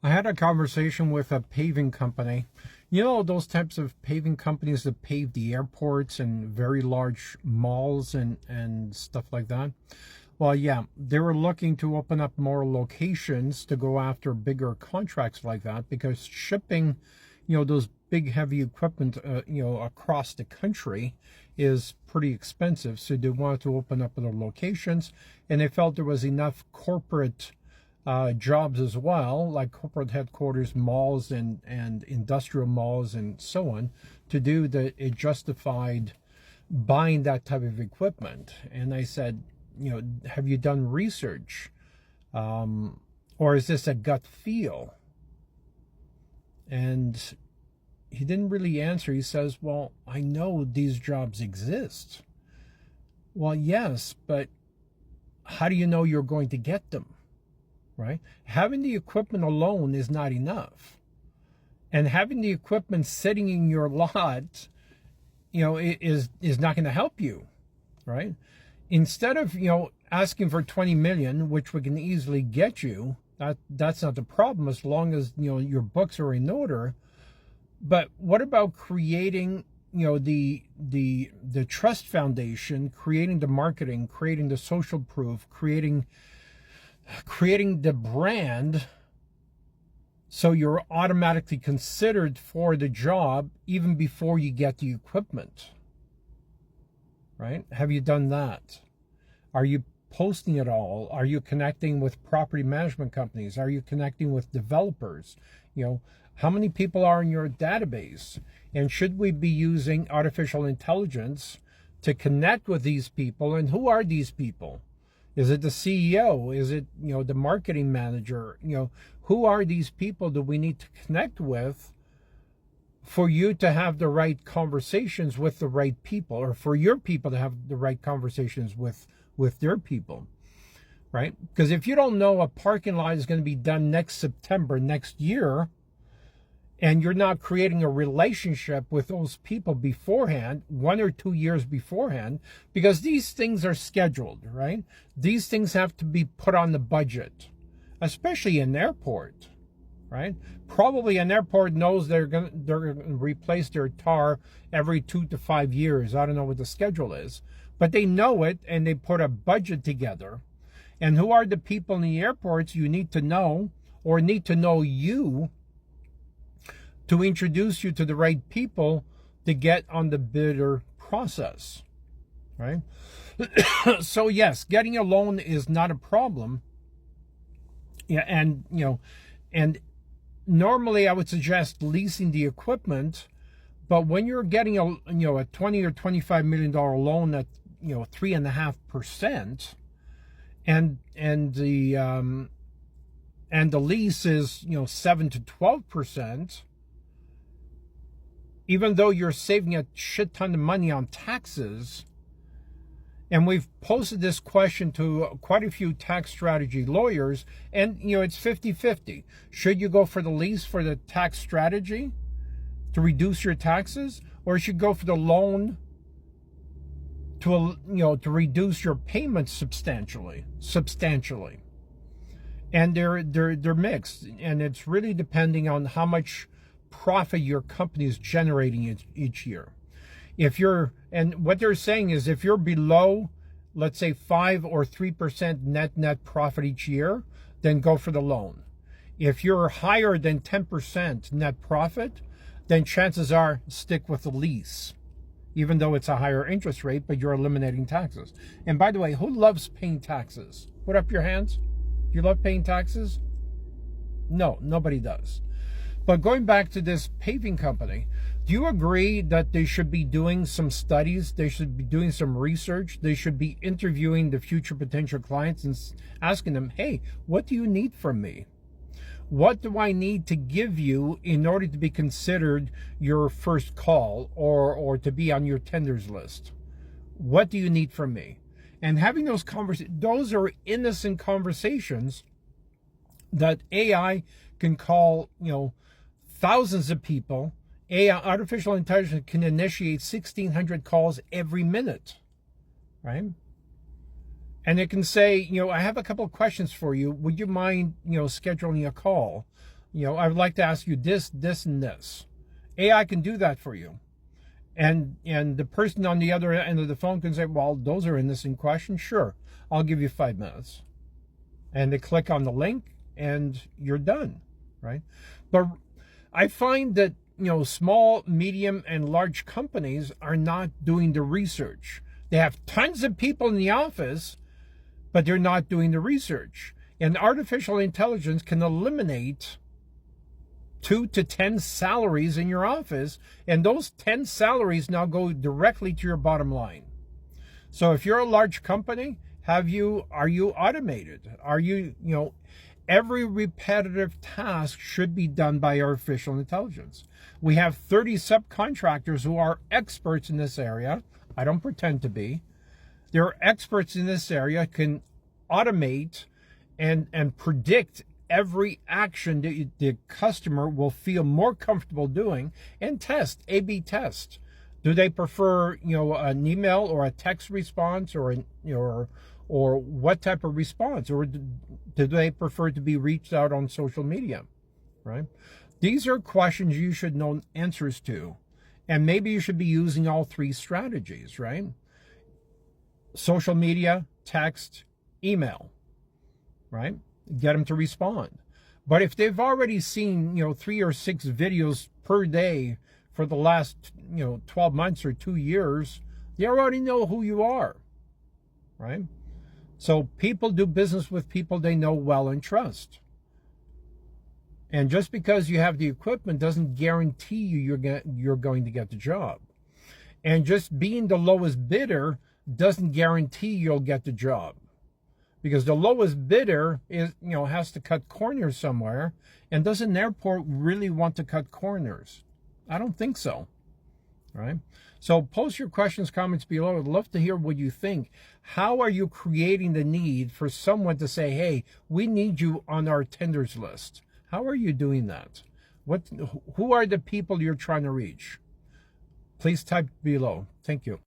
I had a conversation with a paving company. You know, those types of paving companies that pave the airports and very large malls and stuff like that. Well, yeah, they were looking to open up more locations to go after bigger contracts like that because shipping, those big heavy equipment, across the country is pretty expensive. So they wanted to open up other locations, and they felt there was enough corporate jobs as well, like corporate headquarters, malls, and industrial malls, and so on, to do that. It justified buying that type of equipment. And I said, have you done research, or is this a gut feel? And he didn't really answer. He says, well, I know these jobs exist. Well, yes, but how do you know you're going to get them? Right? Having the equipment alone is not enough. And having the equipment sitting in your lot, is not going to help you, right? Instead of, asking for 20 million, which we can easily get you, that's not the problem as long as, your books are in order. But what about creating, the trust foundation, creating the marketing, creating the social proof, creating the brand, so you're automatically considered for the job even before you get the equipment, right? Have you done that? Are you posting it all? Are you connecting with property management companies? Are you connecting with developers? How many people are in your database? And should we be using artificial intelligence to connect with these people? And who are these people? Is it the CEO? Is it, the marketing manager? Who are these people that we need to connect with for you to have the right conversations with the right people, or for your people to have the right conversations with their people, right? Because if you don't know a parking lot is going to be done next September, next year, and you're not creating a relationship with those people beforehand, 1 or 2 years beforehand, because these things are scheduled, right? These things have to be put on the budget, especially an airport, right? Probably an airport knows they're gonna replace their tar every 2 to 5 years. I don't know what the schedule is, but they know it, and they put a budget together. And who are the people in the airports you need to know, or need to know you, to introduce you to the right people to get on the bidder process, right? So yes, getting a loan is not a problem. Yeah, and normally I would suggest leasing the equipment, but when you're getting a 20 or $25 million loan at 3.5%, and the lease is 7 to 12%. Even though you're saving a shit ton of money on taxes, and we've posed this question to quite a few tax strategy lawyers, and it's 50-50. Should you go for the lease for the tax strategy to reduce your taxes, or should you go for the loan to reduce your payments substantially? And they're mixed, and it's really depending on how much profit your company is generating each year. And what they're saying is, if you're below, let's say 5 or 3% net profit each year, then go for the loan. If you're higher than 10% net profit, then chances are stick with the lease, even though it's a higher interest rate, but you're eliminating taxes. And by the way, who loves paying taxes? Put up your hands. You love paying taxes? No, nobody does. But going back to this paving company, do you agree that they should be doing some studies? They should be doing some research. They should be interviewing the future potential clients and asking them, hey, what do you need from me? What do I need to give you in order to be considered your first call, or to be on your tenders list? What do you need from me? And having those conversations, those are innocent conversations that AI can call, thousands of people. AI, artificial intelligence, can initiate 1,600 calls every minute, right? And it can say, I have a couple of questions for you. Would you mind, scheduling a call? I would like to ask you this, this, and this. AI can do that for you. And the person on the other end of the phone can say, well, those are innocent questions. Sure, I'll give you 5 minutes. And they click on the link and you're done, right? But I find that, small, medium, and large companies are not doing the research. They have tons of people in the office, but they're not doing the research. And artificial intelligence can eliminate 2 to 10 salaries in your office, and those 10 salaries now go directly to your bottom line. So if you're a large company, are you automated? Are you, every repetitive task should be done by artificial intelligence. We have 30 subcontractors who are experts in this area. I don't pretend to be. They're experts in this area, can automate and predict every action that the customer will feel more comfortable doing, and test, A/B test. Do they prefer, an email or a text response, or what type of response, or do they prefer to be reached out on social media, right? These are questions you should know answers to, and maybe you should be using all 3 strategies, right? Social media, text, email, right? Get them to respond. But if they've already seen, 3 or 6 videos per day for the last, 12 months or 2 years, they already know who you are, right? So people do business with people they know well and trust. And just because you have the equipment doesn't guarantee you're going to get the job. And just being the lowest bidder doesn't guarantee you'll get the job. Because the lowest bidder is, has to cut corners somewhere. And does an airport really want to cut corners? I don't think so. Right? So post your questions, comments below. I'd love to hear what you think. How are you creating the need for someone to say, hey, we need you on our tenders list? How are you doing that? Who are the people you're trying to reach? Please type below. Thank you.